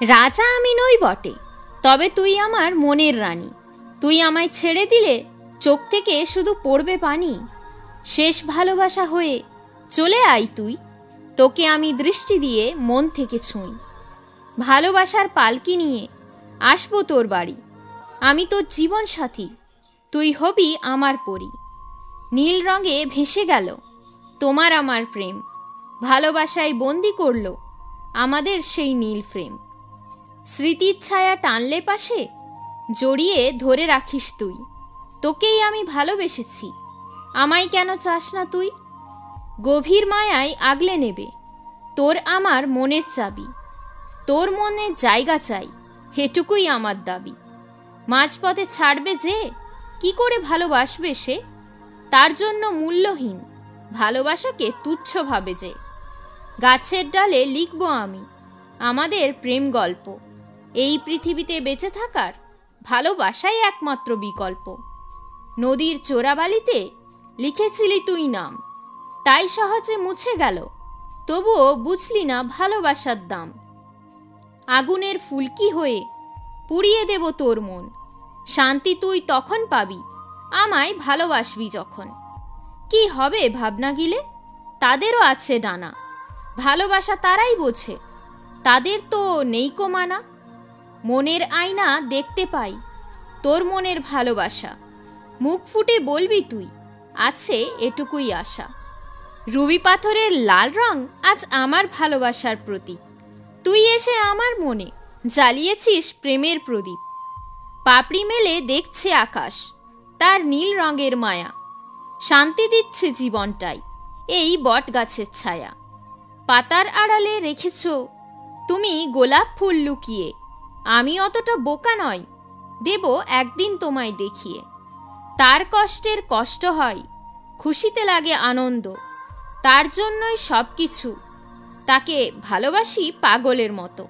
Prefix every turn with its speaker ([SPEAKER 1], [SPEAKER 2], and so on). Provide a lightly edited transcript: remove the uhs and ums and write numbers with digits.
[SPEAKER 1] রাজা আমি নই বটে, তবে তুই আমার মনের রানী। তুই আমায় ছেড়ে দিলে চোখ থেকে শুধু পড়বে পানি। শেষ ভালোবাসা হয়ে চলে আয় তুই, তোকে আমি দৃষ্টি দিয়ে মন থেকে ছুঁই। ভালোবাসার পালকি নিয়ে আসবো তোর বাড়ি, আমি তোর জীবন সাথী, তুই হবি আমার পরী। নীল রঙে ভেসে গেল তোমার আমার প্রেম, ভালোবাসায় বন্দি করলো আমাদের সেই নীল ফ্রেম। স্মৃতির ছায়া টানলে পাশে জড়িয়ে ধরে রাখিস তুই, তোকেই আমি ভালোবেসেছি, আমায় কেন চাস না তুই? গভীর মায়ায় আগলে নেবে তোর আমার মনের চাবি, তোর মনে জায়গা চাই, হেটুকুই আমার দাবি। মাঝপথে ছাড়বে যে কি করে ভালোবাসবে সে, তার জন্য মূল্যহীন ভালোবাসাকে তুচ্ছ ভাবে যে। গাছের ডালে লিখব আমি আমাদের প্রেম গল্প, এই পৃথিবীতে বেঁচে থাকার ভালোবাসাই একমাত্র বিকল্প। নদীর চোরাবালিতে লিখেছিলি তুই নাম, তাই সহজে মুছে গেল, তবুও বুঝলি না ভালোবাসার দাম। আগুনের ফুলকি হয়ে পুড়িয়ে দেব তোর মন, শান্তি তুই তখন পাবি আমায় ভালোবাসবি যখন। কি হবে ভাবনা গিলে, তাদেরও আছে ডানা, ভালোবাসা তারাই বোঝে, তাদের তো নেইকো মানা। মনের আয়না দেখতে পাই তোর মনের ভালোবাসা, মুখ ফুটে বলবি তুই আছে এটুকুই আশা। রুবি পাথরের লাল রং আজ আমার ভালোবাসার প্রতীক, তুই এসে আমার মনে জ্বালিয়েছিস প্রেমের প্রদীপ। পাপড়ি মেলে দেখছে আকাশ তার নীল রঙের মায়া, শান্তি দিচ্ছে জীবনটাই এই বট গাছের ছায়া। পাতার আড়ালে রেখেছ তুমি গোলাপ ফুল লুকিয়ে, আমি অতটা বোকা নয়, দেব একদিন তোমায় দেখিয়ে। তার কষ্টের কষ্ট হয়, খুশিতে লাগে আনন্দ, তার জন্যই সব কিছু, তাকে ভালোবাসি পাগলের মতো।